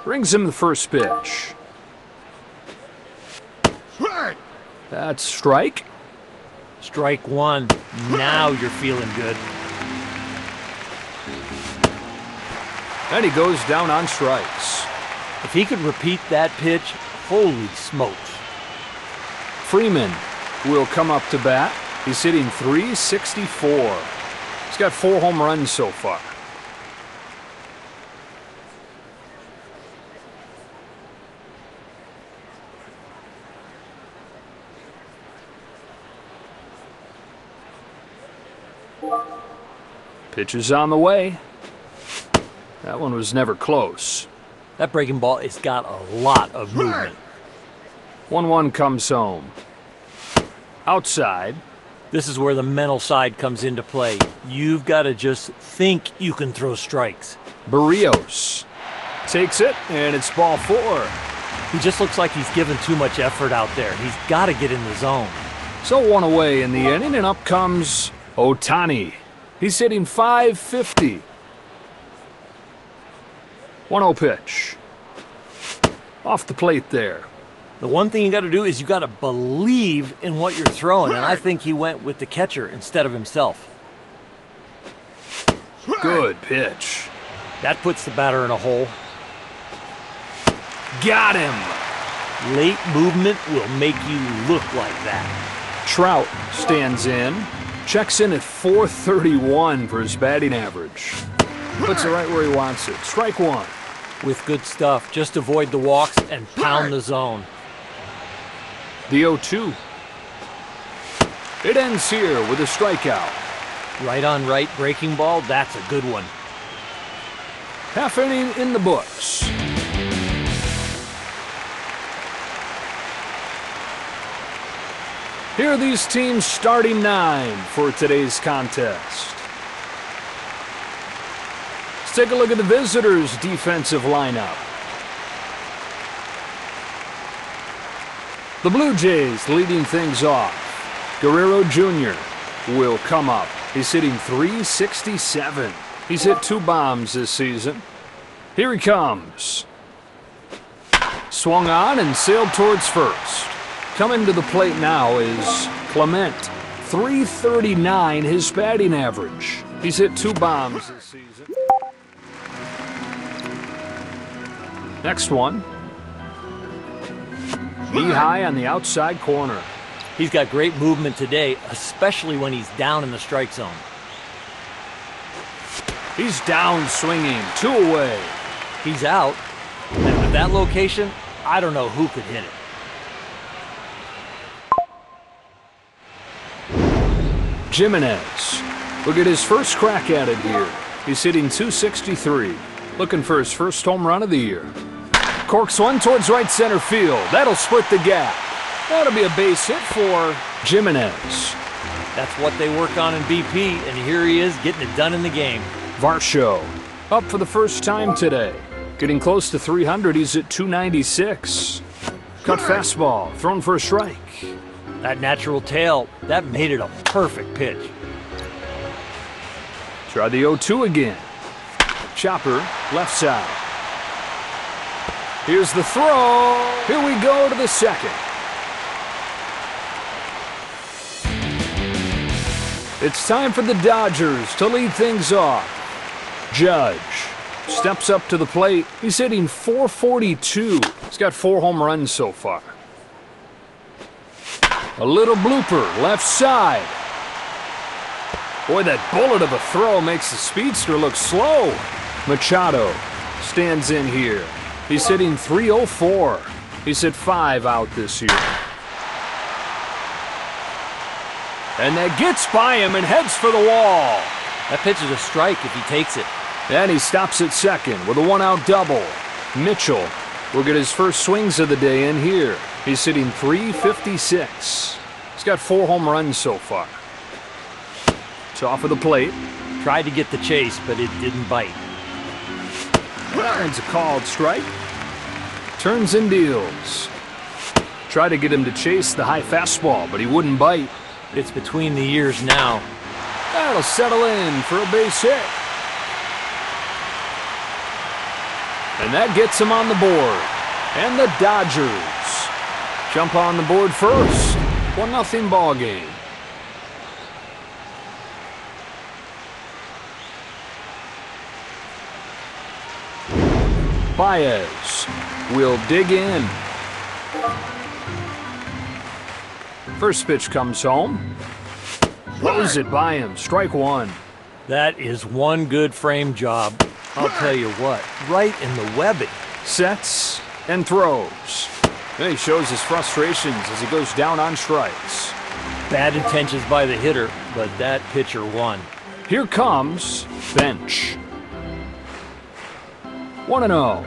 Brings him the first pitch. That's strike. Strike one. Now you're feeling good. And he goes down on strikes. If he could repeat that pitch, holy smokes. Freeman will come up to bat. He's hitting .364. He's got 4 home runs so far. Pitch is on the way. That one was never close. That breaking ball has got a lot of movement. 1-1 comes home. Outside. This is where the mental side comes into play. You've got to just think you can throw strikes. Barrios takes it, and it's ball 4. He just looks like he's given too much effort out there. He's got to get in the zone. So 1 away in the inning, and up comes Ohtani. He's hitting .550. 1-0 pitch. Off the plate there. The one thing you got to do is you got to believe in what you're throwing, and I think he went with the catcher instead of himself. Good pitch. That puts the batter in a hole. Got him. Late movement will make you look like that. Trout stands in. Checks in at .431 for his batting average. Puts it right where he wants it. Strike 1. With good stuff. Just avoid the walks and pound the zone. The 0-2. It ends here with a strikeout. Right on right breaking ball, that's a good one. Half inning in the books. Here are these teams' starting 9 for today's contest. Let's take a look at the visitors' defensive lineup. The Blue Jays leading things off. Guerrero Jr. will come up. He's hitting .367. He's hit 2 bombs this season. Here he comes. Swung on and sailed towards first. Coming to the plate now is Clement. .339 his batting average. He's hit 2 bombs this season. Next one. Knee high on the outside corner. He's got great movement today, especially when he's down in the strike zone. He's down swinging, 2 away. He's out, and with that location, I don't know who could hit it. Jimenez will get his first crack at it here. He's hitting .263, looking for his first home run of the year. Corks one towards right center field. That'll split the gap. That'll be a base hit for Jimenez. That's what they work on in BP, and here he is getting it done in the game. Varsho up for the first time today. Getting close to 300, he's at .296. Cut fastball, thrown for a strike. That natural tail, that made it a perfect pitch. Try the 0-2 again. Chopper, left side. Here's the throw. Here we go to the second. It's time for the Dodgers to lead things off. Judge steps up to the plate. He's hitting .442. He's got 4 home runs so far. A little blooper, left side. Boy, that bullet of a throw makes the speedster look slow. Machado stands in here. He's hitting .304. He's hit 5 out this year. And that gets by him and heads for the wall. That pitch is a strike if he takes it. And he stops at second with a 1-out double. Mitchell will get his first swings of the day in here. He's hitting .356. He's got 4 home runs so far. It's off of the plate. Tried to get the chase, but it didn't bite. That one's a called strike. Turns and deals. Tried to get him to chase the high fastball, but he wouldn't bite. It's between the ears now. That'll settle in for a base hit. And that gets him on the board. And the Dodgers jump on the board first. 1-0 ball game. Baez will dig in. First pitch comes home. Throws it by him. Strike one. That is one good frame job. I'll tell you what, right in the webbing. Sets and throws. And he shows his frustrations as he goes down on strikes. Bad intentions by the hitter, but that pitcher won. Here comes bench. 1-0.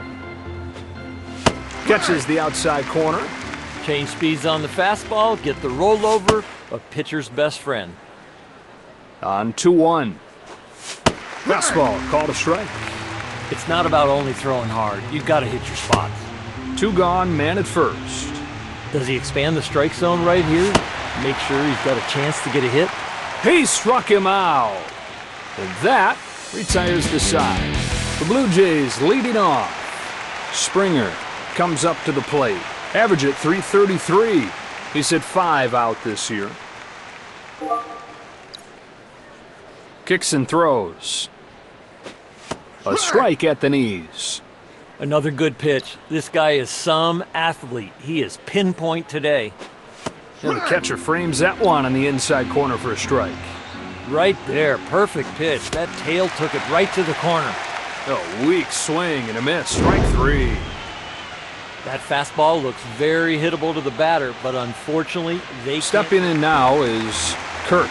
Catches the outside corner. Change speeds on the fastball, get the rollover, a pitcher's best friend. On 2-1. Fastball, called a strike. It's not about only throwing hard. You've got to hit your spots. 2 gone, man at first. Does he expand the strike zone right here? Make sure he's got a chance to get a hit? He struck him out. And that retires the side. The Blue Jays leading off. Springer comes up to the plate. Average at .333. He's hit 5 out this year. Kicks and throws. A strike at the knees. Another good pitch. This guy is some athlete. He is pinpoint today. And the catcher frames that one on the inside corner for a strike. Right there. Perfect pitch. That tail took it right to the corner. A weak swing and a miss. Strike 3. That fastball looks very hittable to the batter, but unfortunately, they Stepping in now is Kirk.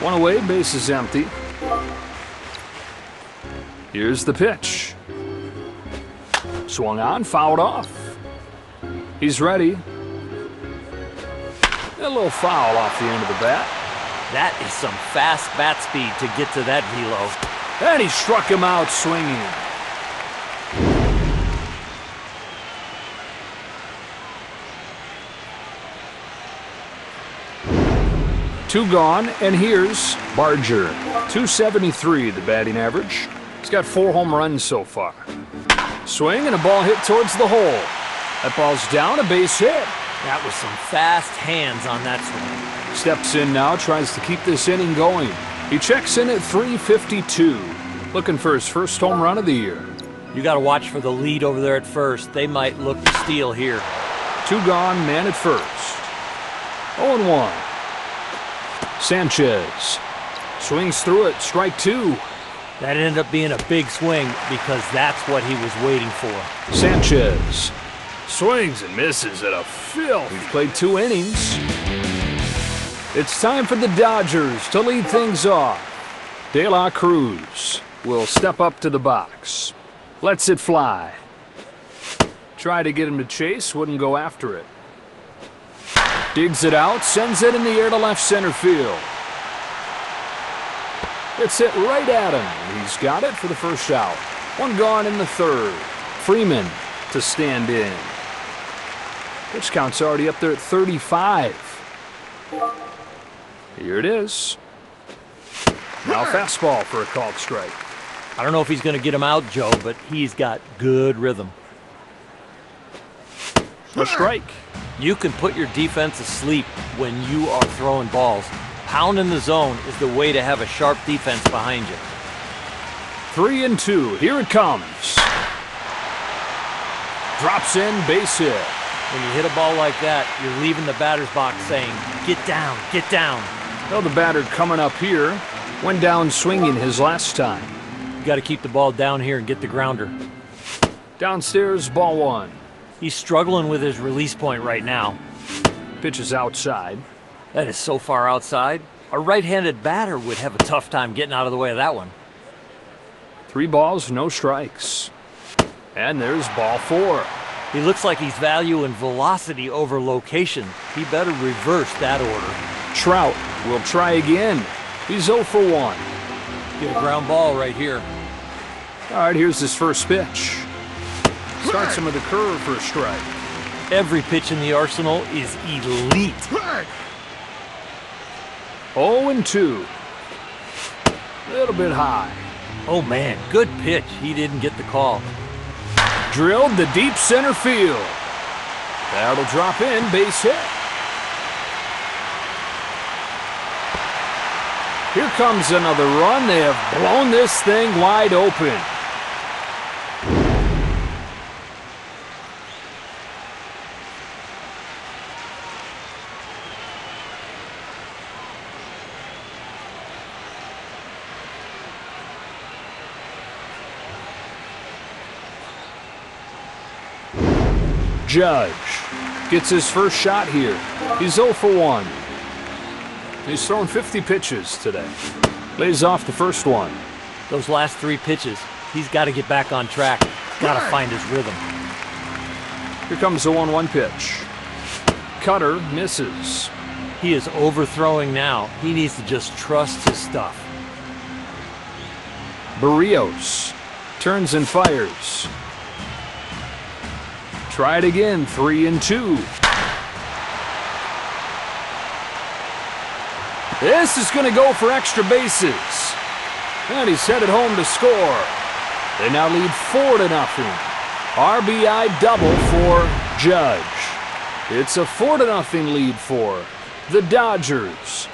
1 away, base is empty. Here's the pitch. Swung on, fouled off. He's ready. A little foul off the end of the bat. That is some fast bat speed to get to that velo. And he struck him out swinging. Two gone, and here's Barger. .273 the batting average. He's got 4 home runs so far. Swing and a ball hit towards the hole. That ball's down, a base hit. That was some fast hands on that swing. Steps in now, tries to keep this inning going. He checks in at .352. Looking for his first home run of the year. You got to watch for the lead over there at first. They might look to steal here. 2 gone, man at first. 0-1. Sanchez swings through it, strike 2. That ended up being a big swing because that's what he was waiting for. Sanchez swings and misses at a filth. We've played 2 innings. It's time for the Dodgers to lead things off. De La Cruz will step up to the box. Lets it fly. Try to get him to chase, wouldn't go after it. Digs it out, sends it in the air to left center field. It's hit right at him, and he's got it for the first out. 1 gone in the 3rd. Freeman to stand in. Pitch count's already up there at 35. Here it is. Now fastball for a called strike. I don't know if he's going to get him out, Joe, but he's got good rhythm. A strike. You can put your defense asleep when you are throwing balls. Pounding the zone is the way to have a sharp defense behind you. 3-2. Here it comes. Drops in, base hit. When you hit a ball like that, you're leaving the batter's box saying, get down, get down. Well, the batter coming up here went down swinging his last time. You got to keep the ball down here and get the grounder. Downstairs, ball 1. He's struggling with his release point right now. Pitch is outside. That is so far outside. A right-handed batter would have a tough time getting out of the way of that one. 3 balls, no strikes. And there's ball 4. He looks like he's valuing velocity over location. He better reverse that order. Trout will try again. He's 0 for 1. Get a ground ball right here. All right, here's his first pitch. Starts him with a curve for a strike. Every pitch in the arsenal is elite. 0-2. A little bit high. Oh man, good pitch. He didn't get the call. Drilled to deep center field. That'll drop in, base hit. Here comes another run. They have blown this thing wide open. Judge gets his first shot here. He's 0 for 1. He's thrown 50 pitches today. Lays off the first one. Those last 3 pitches, he's got to get back on track. He's got to find his rhythm. Here comes the 1-1 pitch. Cutter misses. He is overthrowing now. He needs to just trust his stuff. Barrios turns and fires. Try it again, 3-2. This is going to go for extra bases. And he's headed home to score. They now lead 4-0. RBI double for Judge. It's a 4-0 lead for the Dodgers.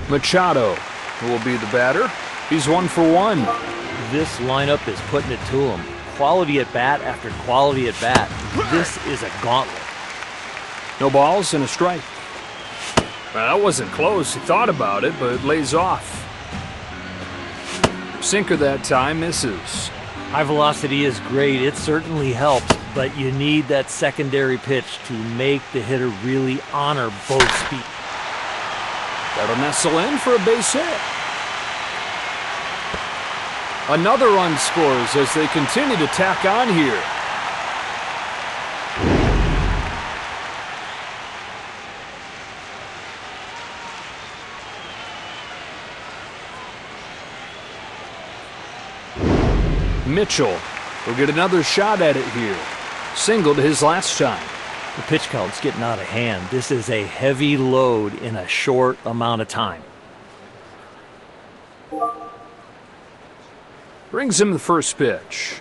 Machado will be the batter. He's 1 for 1. This lineup is putting it to him. Quality at bat after quality at bat. This is a gauntlet. No balls and a strike. Well, that wasn't close. He thought about it, but lays off. Sinker that time, misses. High velocity is great. It certainly helps, but you need that secondary pitch to make the hitter really honor both speed. That'll nestle in for a base hit. Another run scores as they continue to tack on here. Mitchell will get another shot at it here. Singled his last time. The pitch count's getting out of hand. This is a heavy load in a short amount of time. Brings him the first pitch.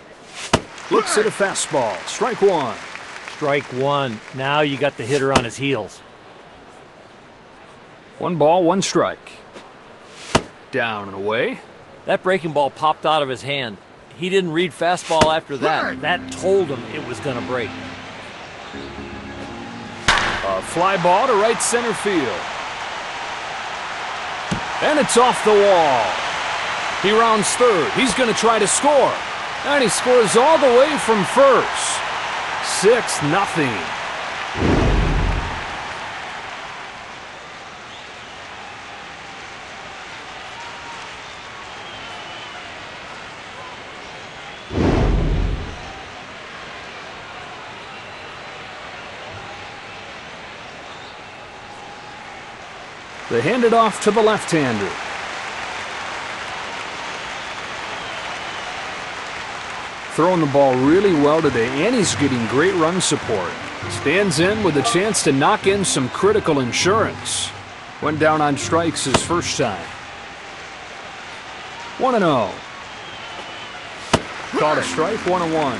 Looks at a fastball. Strike 1. Strike 1. Now you got the hitter on his heels. 1 ball, 1 strike. Down and away. That breaking ball popped out of his hand. He didn't read fastball after that. That told him it was going to break. A fly ball to right center field. And it's off the wall. He rounds third. He's going to try to score. And he scores all the way from first. 6-0. They hand it off to the left-hander. Throwing the ball really well today, and he's getting great run support. Stands in with a chance to knock in some critical insurance. Went down on strikes his first time. 1-0. Caught a strike, 1-1.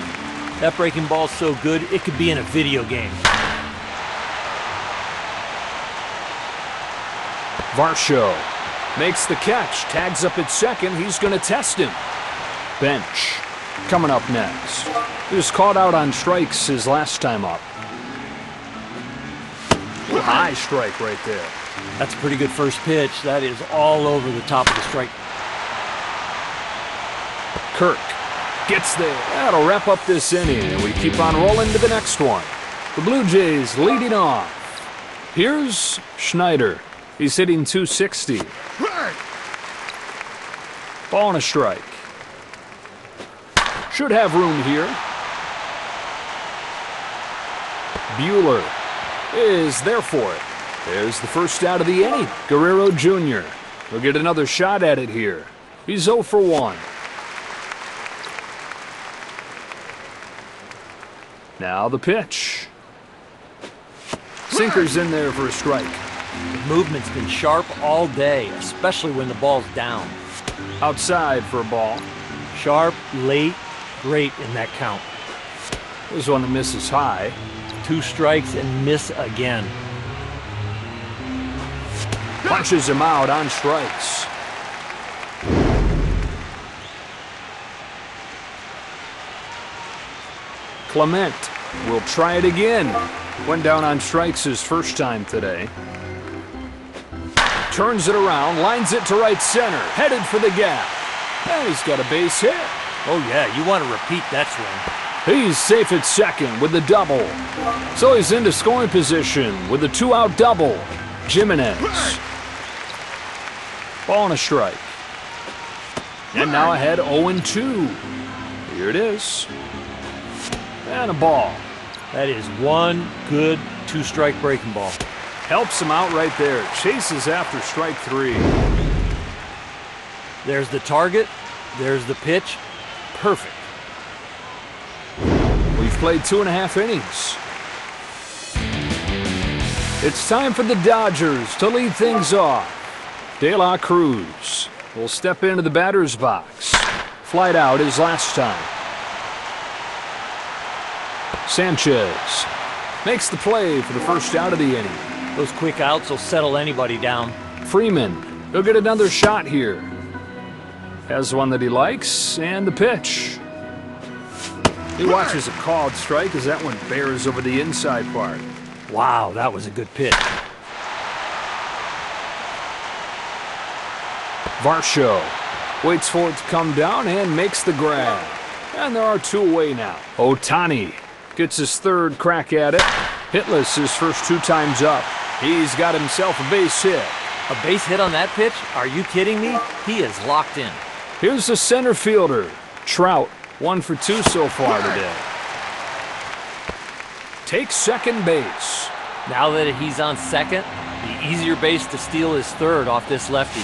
That breaking ball's so good, it could be in a video game. Varsho makes the catch, tags up at second. He's going to test him. Bench coming up next. He was caught out on strikes his last time up. A high strike right there. That's a pretty good first pitch. That is all over the top of the strike. Kirk gets there. That'll wrap up this inning, and we keep on rolling to the next one. The Blue Jays leading off. Here's Schneider. He's hitting .260. Ball and a strike. Should have room here. Bueller is there for it. There's the first out of the inning. Guerrero Jr. will get another shot at it here. He's 0 for 1. Now the pitch. Sinker's in there for a strike. The movement's been sharp all day, especially when the ball's down. Outside for a ball. Sharp, late, great in that count. There's one that misses high. 2 strikes and miss again. Punches him out on strikes. Clement will try it again. Went down on strikes his first time today. Turns it around, lines it to right center, headed for the gap. And he's got a base hit. Oh yeah, you want to repeat that swing. He's safe at second with the double. So he's into scoring position with a 2-out double. Jimenez. Ball and a strike. And now ahead 0-2. Here it is. And a ball. That is one good 2-strike breaking ball. Helps him out right there. Chases after strike 3. There's the target. There's the pitch. Perfect. We've played 2.5 innings. It's time for the Dodgers to lead things off. De La Cruz will step into the batter's box. Flied out his last time. Sanchez makes the play for the first out of the inning. Those quick outs will settle anybody down. Freeman, he'll get another shot here. Has one that he likes, and the pitch. He watches a called strike as that one bears over the inside part. Wow, that was a good pitch. Varsho waits for it to come down and makes the grab. And there are 2 away now. Ohtani gets his 3rd crack at it. Hitless his first 2 times up. He's got himself a base hit. A base hit on that pitch? Are you kidding me? He is locked in. Here's the center fielder, Trout. 1 for 2 so far today. Takes second base. Now that he's on second, the easier base to steal is 3rd off this lefty.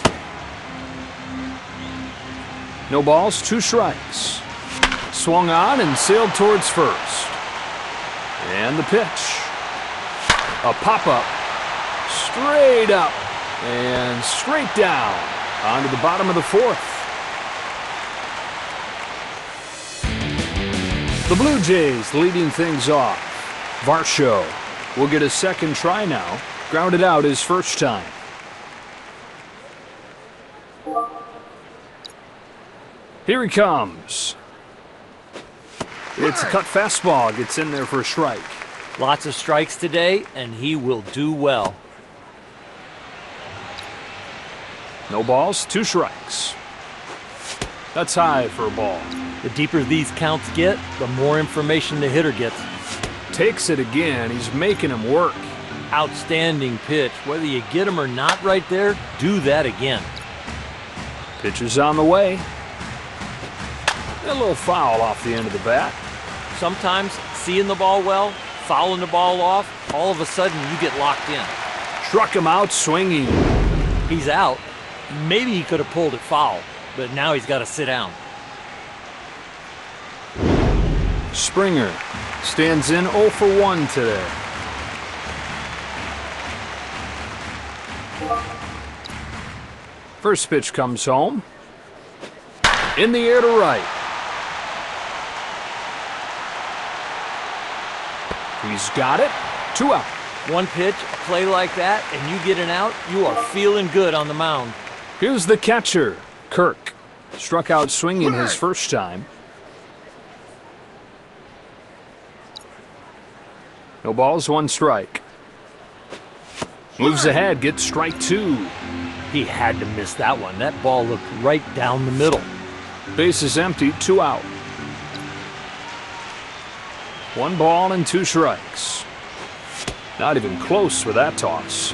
No balls, 2 strikes. Swung on and sailed towards first. And the pitch. A pop-up. Straight up. And straight down. Onto the bottom of the 4th. The Blue Jays leading things off. Varsho will get a 2nd try now. Grounded out his first time. Here he comes. It's a cut fastball. Gets in there for a strike. Lots of strikes today, and he will do well. No balls, 2 strikes. That's high for a ball. The deeper these counts get, the more information the hitter gets. Takes it again. He's making him work. Outstanding pitch. Whether you get him or not right there, do that again. Pitch is on the way. A little foul off the end of the bat. Sometimes seeing the ball well, fouling the ball off, all of a sudden you get locked in. Struck him out swinging. He's out. Maybe he could have pulled it foul, but now he's got to sit down. Springer stands in 0 for 1 today. First pitch comes home. In the air to right. He's got it. 2 out. One pitch, a play like that, and you get an out, you are feeling good on the mound. Here's the catcher, Kirk. Struck out swinging his first time. No balls, 1 strike. Moves ahead, gets strike 2. He had to miss that one. That ball looked right down the middle. Base is empty, 2 out. 1 ball and 2 strikes. Not even close with that toss.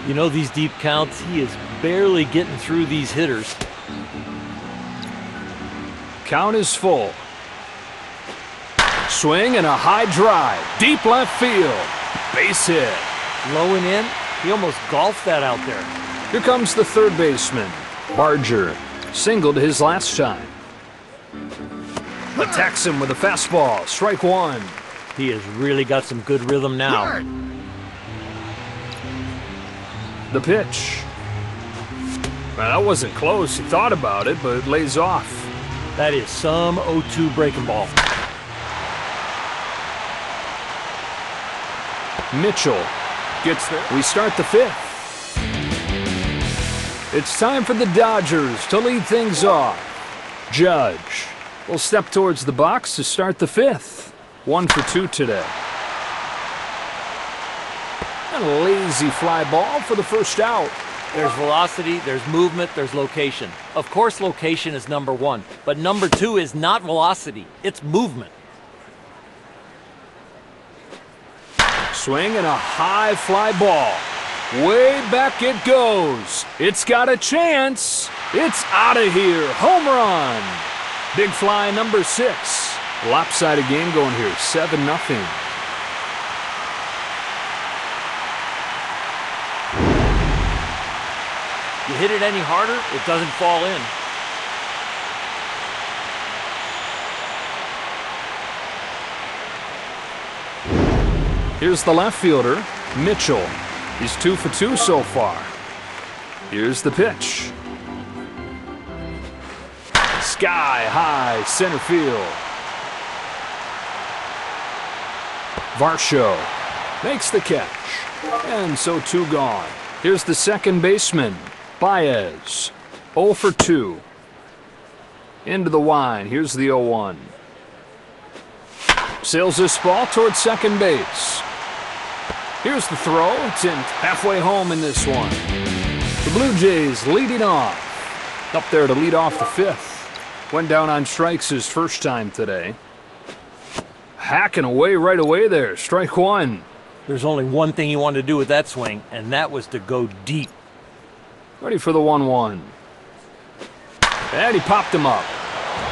You know, these deep counts, he is barely getting through these hitters. Count is full. Swing and a high drive. Deep left field. Base hit. Low and in, he almost golfed that out there. Here comes the 3rd baseman. Barger singled his last time. Attacks him with a fastball. Strike 1. He has really got some good rhythm now. The pitch. Well, that wasn't close. He thought about it, but it lays off. That is some 0-2 breaking ball. Mitchell gets there. We start the fifth. It's time for the Dodgers to lead things off. Judge will step towards the box to start the fifth. 1 for 2 today. And a lazy fly ball for the first out. There's velocity, there's movement, there's location. Of course location is number 1, but number 2 is not velocity, it's movement. Swing and a high fly ball. Way back it goes. It's got a chance. It's out of here. Home run. Big fly number 6. Lopsided game going here. 7-0. You hit it any harder, it doesn't fall in. Here's the left fielder, Mitchell. He's 2 for 2 so far. Here's the pitch. Sky high center field. Varsho makes the catch. And so 2 gone. Here's the second baseman, Baez. 0 for 2. Into the line. Here's the 0-1. Sails this ball towards second base. Here's the throw. It's in halfway home in this one. The Blue Jays leading off. Up there to lead off the fifth. Went down on strikes his first time today. Hacking away right away there. Strike 1. There's only one thing he wanted to do with that swing, and that was to go deep. Ready for the 1-1. And he popped him up.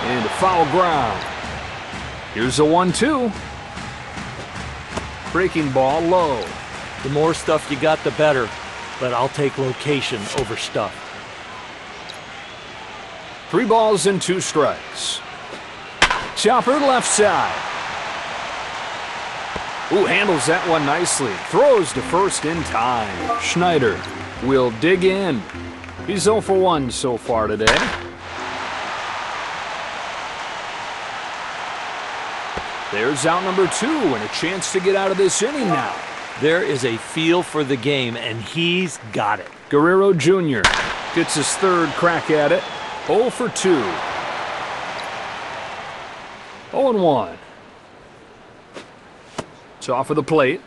Into foul ground. Here's a 1-2. Breaking ball low. The more stuff you got, the better. But I'll take location over stuff. 3 balls and 2 strikes. Chopper left side. Ooh, handles that one nicely. Throws to first in time. Schneider will dig in. He's 0 for 1 so far today. There's out number 2 and a chance to get out of this inning now. There is a feel for the game, and he's got it. Guerrero Jr. gets his 3rd crack at it. 0 for 2. 0-1. It's off of the plate.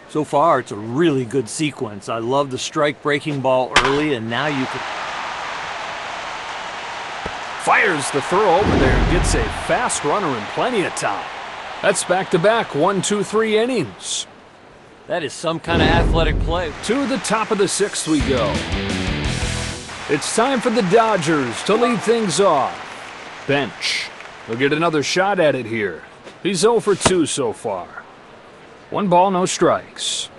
So far, it's a really good sequence. I love the strike breaking ball early, and now you can... Fires the throw over there and gets a fast runner in plenty of time. That's back-to-back 1, 2, 3 innings. That is some kind of athletic play. To the top of the 6th we go. It's time for the Dodgers to lead things off. Bench. He'll get another shot at it here. He's 0 for 2 so far. 1 ball, no strikes.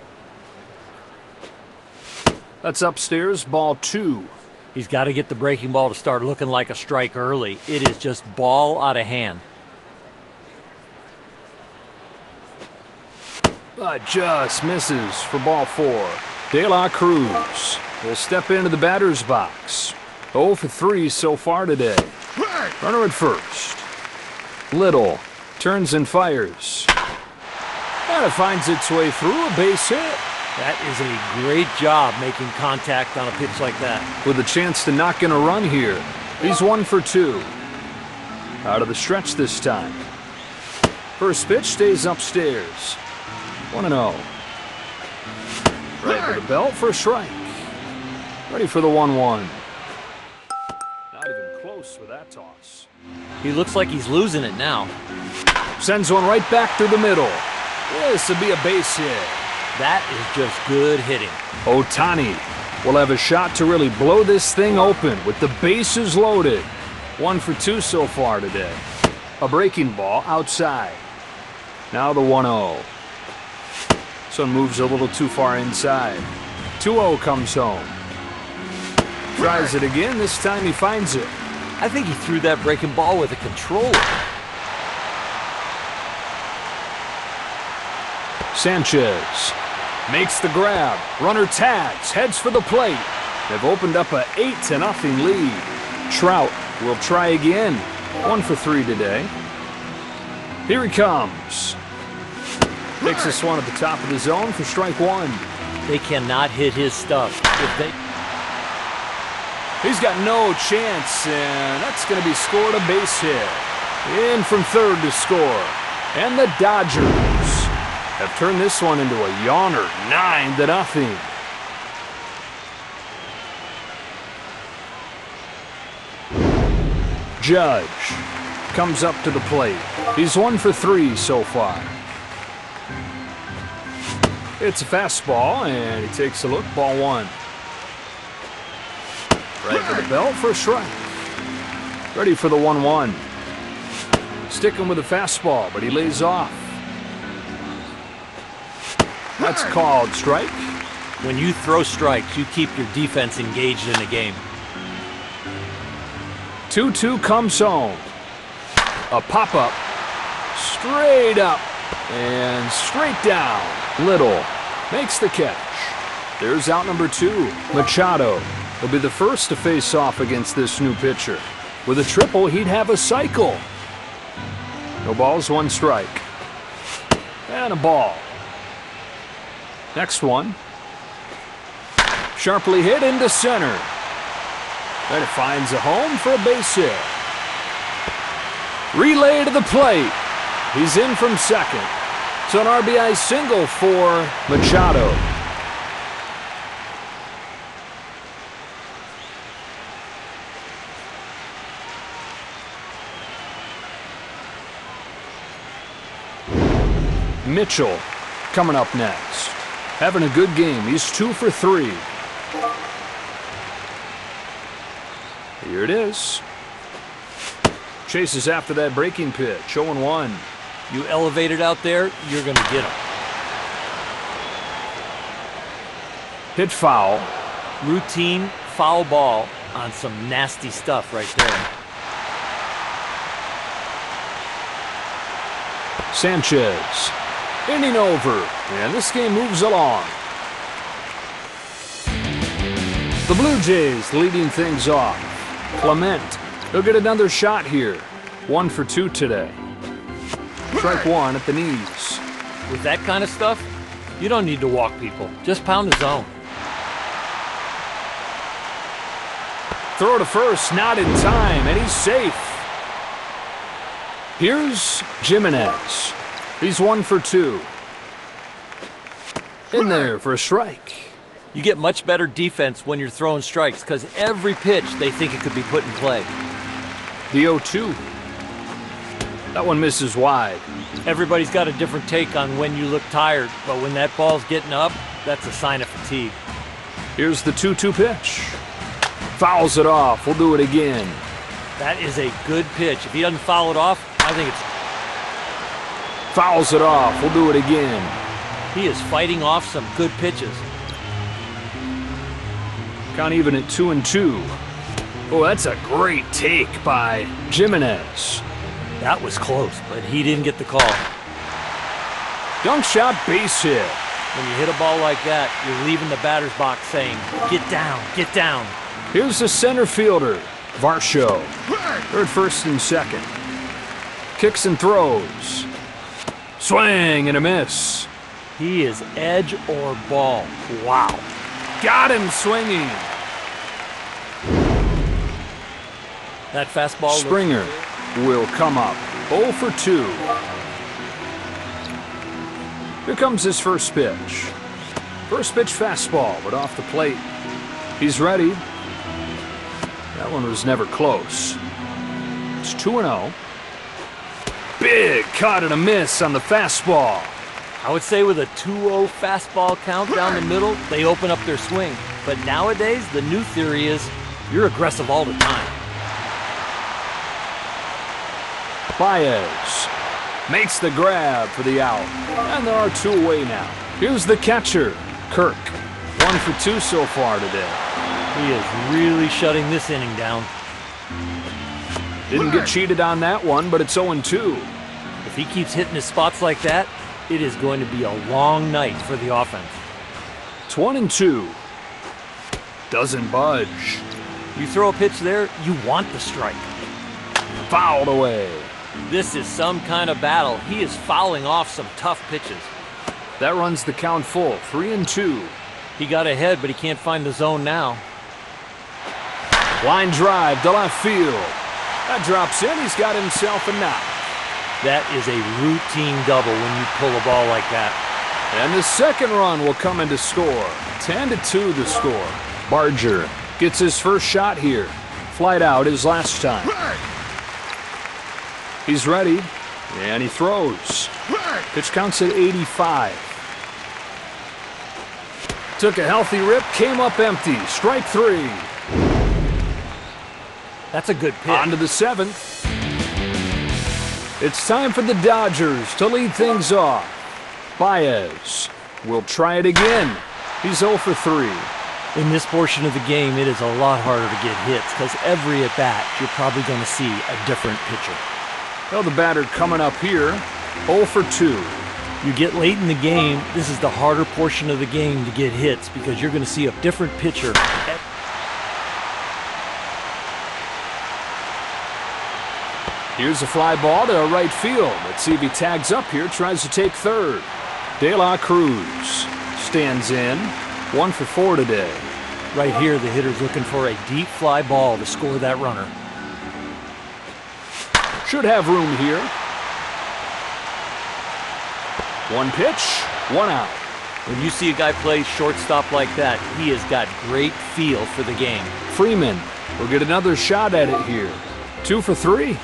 That's upstairs, ball 2. He's got to get the breaking ball to start looking like a strike early. It is just ball out of hand. But just misses for ball 4. De La Cruz will step into the batter's box. 0 for 3 so far today. Runner at first. Little turns and fires. And it finds its way through, a base hit. That is a great job making contact on a pitch like that. With a chance to knock in a run here. He's 1 for 2. Out of the stretch this time. First pitch stays upstairs. 1-0. Right to the belt for a strike. Ready for the 1-1. Not even close with that toss. He looks like he's losing it now. Sends one right back through the middle. This would be a base hit. That is just good hitting. Ohtani will have a shot to really blow this thing open with the bases loaded. 1 for 2 so far today. A breaking ball outside. Now the 1-0. This one moves a little too far inside. 2-0 comes home. Tries it again. This time he finds it. I think he threw that breaking ball with a controller. Sanchez Makes the grab. Runner tags, heads for the plate. They've opened up a 8-0 lead. Trout will try again. 1 for 3 today. Here he comes. Takes this one at the top of the zone for strike 1. They cannot hit his stuff. He's got no chance, and that's going to be scored a base hit. In from third to score. And the Dodgers have turned this one into a yawner, 9-0. Judge comes up to the plate. He's 1 for 3 so far. It's a fastball, and he takes a look. Ball 1. Right for the belt for a strike. Ready for the 1-1. Sticking with a fastball, but he lays off. That's called strike. When you throw strikes, you keep your defense engaged in a game. 2-2 comes home. A pop-up. Straight up. And straight down. Little makes the catch. There's out number 2. Machado will be the first to face off against this new pitcher. With a triple, he'd have a cycle. No balls, 1 strike. And a ball. Next one. Sharply hit into center. And it finds a home for a base hit. Relay to the plate. He's in from second. So an RBI single for Machado. Mitchell coming up next. Having a good game. He's 2 for 3. Here it is. Chases after that breaking pitch. 0-1. You elevate it out there, you're going to get him. Hit foul. Routine foul ball on some nasty stuff right there. Sanchez. Inning over, and this game moves along. The Blue Jays leading things off. Clement, he'll get another shot here. 1 for 2 today. Strike 1 at the knees. With that kind of stuff, you don't need to walk people. Just pound the zone. Throw to first, not in time, and he's safe. Here's Jimenez. He's 1 for 2. In there for a strike. You get much better defense when you're throwing strikes because every pitch they think it could be put in play. The 0-2. That one misses wide. Everybody's got a different take on when you look tired, but when that ball's getting up, that's a sign of fatigue. Here's the 2-2 pitch. Fouls it off. We'll do it again. That is a good pitch. If he doesn't foul it off, I think it's... Fouls it off. We'll do it again. He is fighting off some good pitches. Count even at 2-2. Oh, that's a great take by Jimenez. That was close, but he didn't get the call. Dunk shot, base hit. When you hit a ball like that, you're leaving the batter's box saying, get down, get down. Here's the center fielder, Varsho. Third, first, and second. Kicks and throws. Swing and a miss. He is edge or ball. Wow. Got him swinging. That fastball. Springer will come up 0 for 2. Here comes his first pitch. First pitch fastball, but off the plate. He's ready. That one was never close. It's 2-0. Big cut and a miss on the fastball. I would say with a 2-0 fastball count down the middle, they open up their swing. But nowadays, the new theory is you're aggressive all the time. Baez makes the grab for the out. And there are 2 away now. Here's the catcher, Kirk. 1 for 2 so far today. He is really shutting this inning down. Didn't get cheated on that one, but it's 0-2. If he keeps hitting his spots like that, it is going to be a long night for the offense. It's 1-2. Doesn't budge. You throw a pitch there, you want the strike. Fouled away. This is some kind of battle. He is fouling off some tough pitches. That runs the count full, 3-2. He got ahead, but he can't find the zone now. Line drive to left field. That drops in. He's got himself a knock. That is a routine double when you pull a ball like that. And the second run will come in to score. 10-2 the score. Barger gets his first shot here. Flight out his last time. He's ready, and he throws. Pitch counts at 85. Took a healthy rip, came up empty. Strike three. That's a good pitch. On to the seventh. It's time for the Dodgers to lead things off. Baez will try it again. He's 0 for 3. In this portion of the game, it is a lot harder to get hits because every at-bat, you're probably going to see a different pitcher. Well, the batter coming up here, 0 for 2. You get late in the game, this is the harder portion of the game to get hits because you're going to see a different pitcher. Here's a fly ball to right field. Let's see if he tags up here, tries to take third. De La Cruz stands in, 1 for 4 today. Right here, the hitter's looking for a deep fly ball to score that runner. Should have room here. 1 pitch, 1 out. When you see a guy play shortstop like that, he has got great feel for the game. Freeman will get another shot at it here. 2 for 3.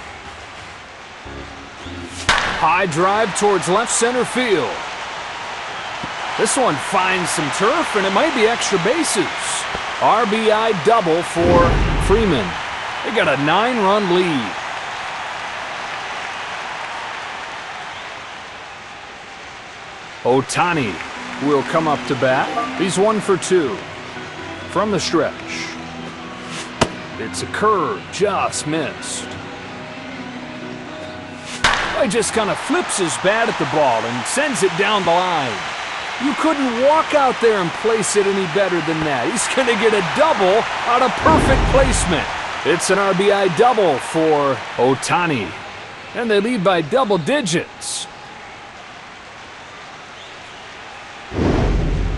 High drive towards left center field. This one finds some turf, and it might be extra bases. RBI double for Freeman. They got a 9-run lead. Ohtani will come up to bat. He's 1 for 2 from the stretch. It's a curve, just missed. He just kind of flips his bat at the ball and sends it down the line. You couldn't walk out there and place it any better than that. He's going to get a double out of perfect placement. It's an RBI double for Ohtani. And they lead by double digits.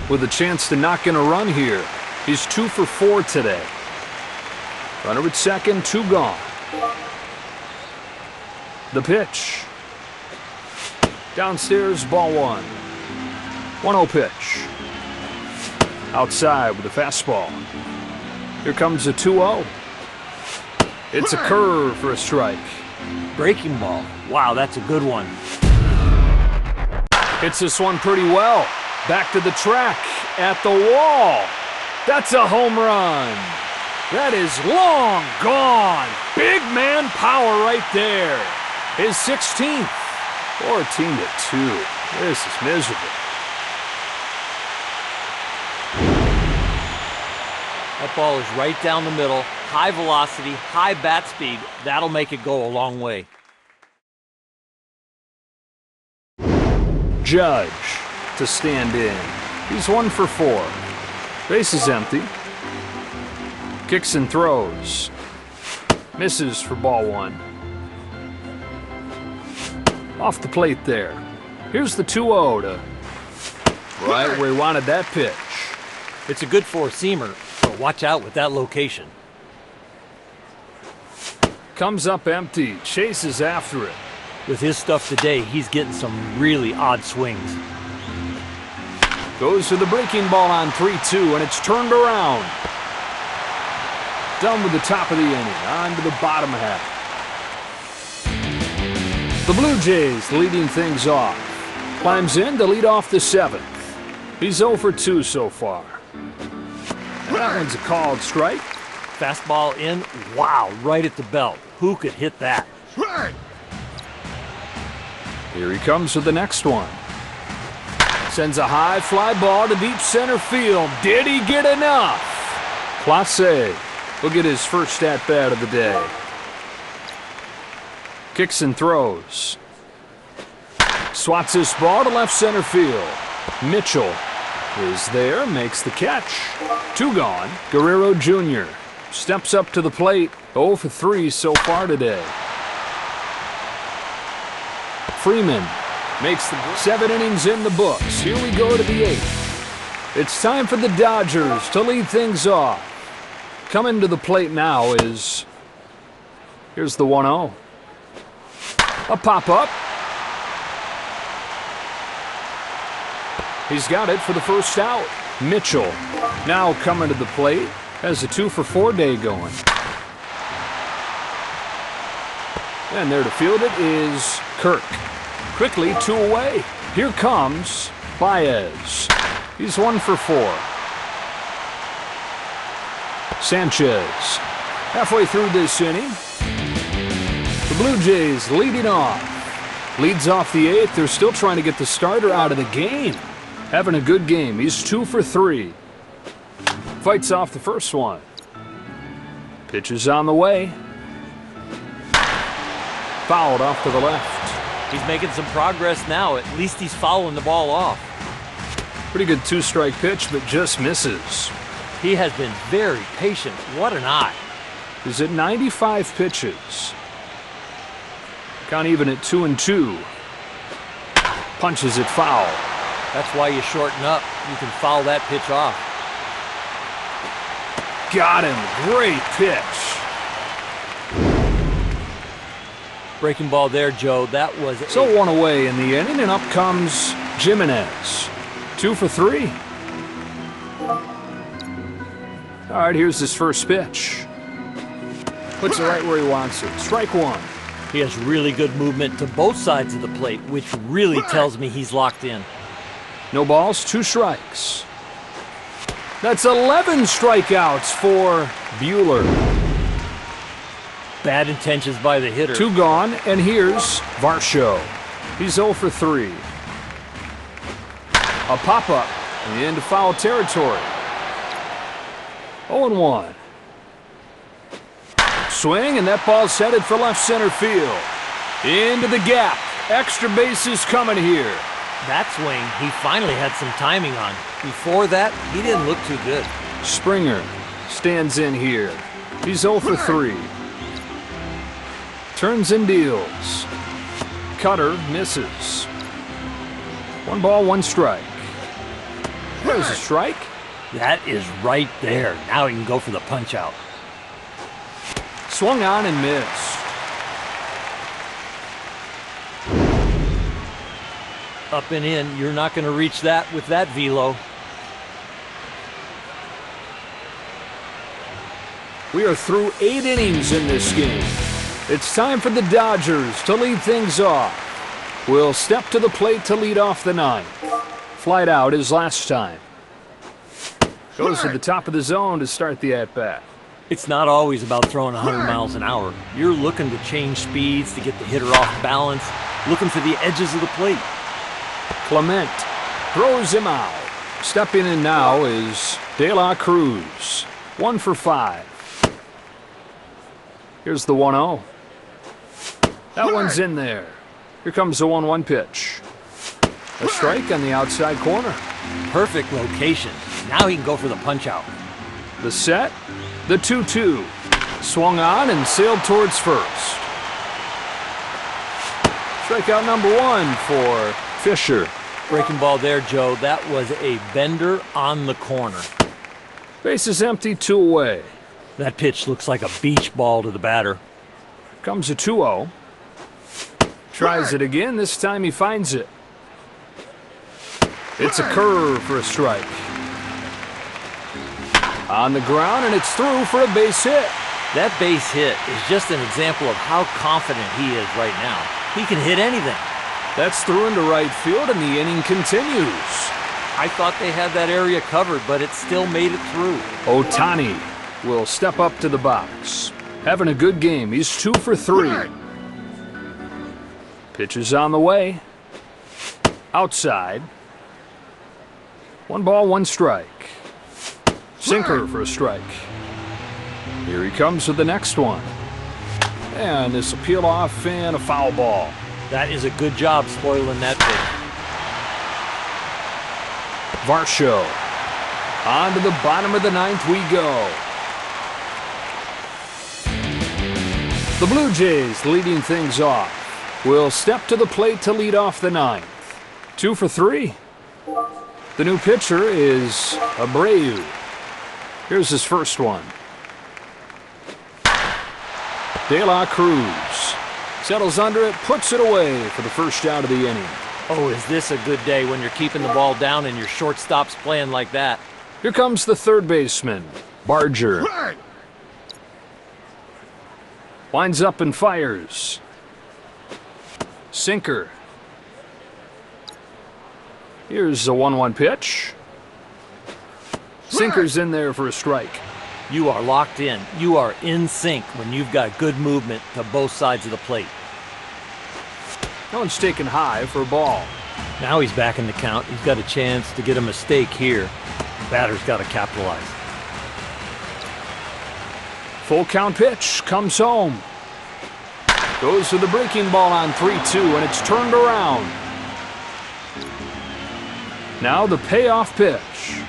With a chance to knock in a run here. He's 2 for 4 today. Runner at second, 2 gone. The pitch. Downstairs, ball 1. 1-0 pitch. Outside with a fastball. Here comes a 2-0. It's a curve for a strike. Breaking ball. Wow, that's a good one. Hits this one pretty well. Back to the track, at the wall. That's a home run. That is long gone. Big man power right there. His 16th. 14-2. This is miserable. That ball is right down the middle. High velocity, high bat speed. That'll make it go a long way. Judge to stand in. He's 1 for 4. Base is empty. Kicks and throws. Misses for ball 1. Off the plate there. Here's the 2-0 to right where he wanted that pitch. It's a good four-seamer, but watch out with that location. Comes up empty, chases after it. With his stuff today, he's getting some really odd swings. Goes for the breaking ball on 3-2, and it's turned around. Done with the top of the inning, on to the bottom half. The Blue Jays leading things off. Climbs in to lead off the 7th. He's 0 for 2 so far. And that one's a called strike. Fastball in. Wow, right at the belt. Who could hit that? Here he comes with the next one. Sends a high fly ball to deep center field. Did he get enough? Clase will get his first at-bat of the day. Kicks and throws. Swats this ball to left center field. Mitchell is there, makes the catch. 2 gone. Guerrero Jr. steps up to the plate. 0 for 3 so far today. Freeman makes the 7 innings in the books. Here we go to the 8th. It's time for the Dodgers to lead things off. Coming to the plate now is, here's the 1-0. A pop-up. He's got it for the first out. Mitchell now coming to the plate. Has a 2 for 4 day going. And there to field it is Kirk. Quickly 2 away. Here comes Baez. He's 1 for 4. Sanchez. Halfway through this inning. The Blue Jays leading off. Leads off the 8th. They're still trying to get the starter out of the game. Having a good game. He's 2 for 3. Fights off the first one. Pitch is on the way. Fouled off to the left. He's making some progress now. At least he's fouling the ball off. Pretty good 2-strike pitch, but just misses. He has been very patient. What an eye. He's at 95 pitches. Count even at 2-2. Punches it foul. That's why you shorten up. You can foul that pitch off. Got him. Great pitch. Breaking ball there, Joe. That was so 1 away in the inning, and up comes Jimenez. 2 for 3. All right, here's his first pitch. Puts it right where he wants it. Strike 1. He has really good movement to both sides of the plate, which really tells me he's locked in. No balls, 2 strikes. That's 11 strikeouts for Buehler. Bad intentions by the hitter. 2 gone, and here's Varsho. He's 0 for 3. A pop-up into foul territory. 0-1. Swing, and that ball's headed for left center field. Into the gap. Extra bases coming here. That swing, he finally had some timing on. Before that, he didn't look too good. Springer stands in here. He's 0 for 3. Turns and deals. Cutter misses. 1 ball, 1 strike. There's a strike. That is right there. Now he can go for the punch out. Swung on and missed. Up and in, you're not going to reach that with that velo. We are through 8 innings in this game. It's time for the Dodgers to lead things off. Will step to the plate to lead off the 9th. Flied out his last time. Goes to the top of the zone to start the at-bat. It's not always about throwing 100 miles an hour. You're looking to change speeds to get the hitter off balance, looking for the edges of the plate. Clement throws him out. Stepping in now is De La Cruz. 1 for 5. Here's the 1-0. That one's in there. Here comes the 1-1 pitch. A strike on the outside corner. Perfect location. Now he can go for the punch out. The set, the 2-2. Swung on and sailed towards first. Strikeout number 1 for Fisher. Breaking ball there, Joe. That was a bender on the corner. Base is empty, 2 away. That pitch looks like a beach ball to the batter. Comes a 2-0. Tries it again. This time he finds it. It's a curve for a strike. On the ground, and it's through for a base hit. That base hit is just an example of how confident he is right now. He can hit anything. That's through into right field, and the inning continues. I thought they had that area covered, but it still made it through. Ohtani will step up to the box. Having a good game. He's 2 for 3. Pitch is on the way. Outside. 1 ball, 1 strike. Sinker for a strike. Here he comes with the next one. And this will peel off and a foul ball. That is a good job spoiling that Varsho. On to the bottom of the ninth we go. The Blue Jays leading things off will step to the plate to lead off the ninth. 2 for 3. The new pitcher is Abreu. Here's his first one. De La Cruz settles under it, puts it away for the first out of the inning. Oh, is this a good day when you're keeping the ball down and your shortstop's playing like that? Here comes the third baseman, Barger. Winds up and fires. Sinker. Here's a 1-1 pitch. Sinker's in there for a strike. You are locked in. You are in sync when you've got good movement to both sides of the plate. That one's taken high for a ball. Now he's back in the count. He's got a chance to get a mistake here. The batter's got to capitalize. Full count pitch comes home. Goes to the breaking ball on 3-2, and it's turned around. Now the payoff pitch.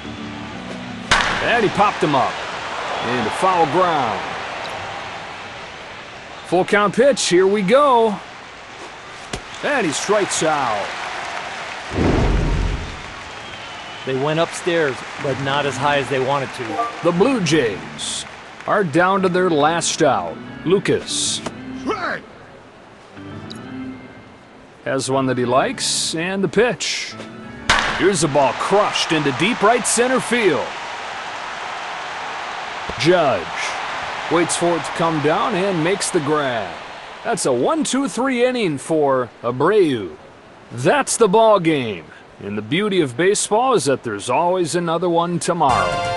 And he popped him up into foul ground. Full count pitch, here we go. And he strikes out. They went upstairs, but not as high as they wanted to. The Blue Jays are down to their last out. Lucas has one that he likes, and the pitch. Here's a ball crushed into deep right center field. Judge waits for it to come down and makes the grab. That's a 1-2-3 inning for Abreu. That's the ball game. And the beauty of baseball is that there's always another one tomorrow.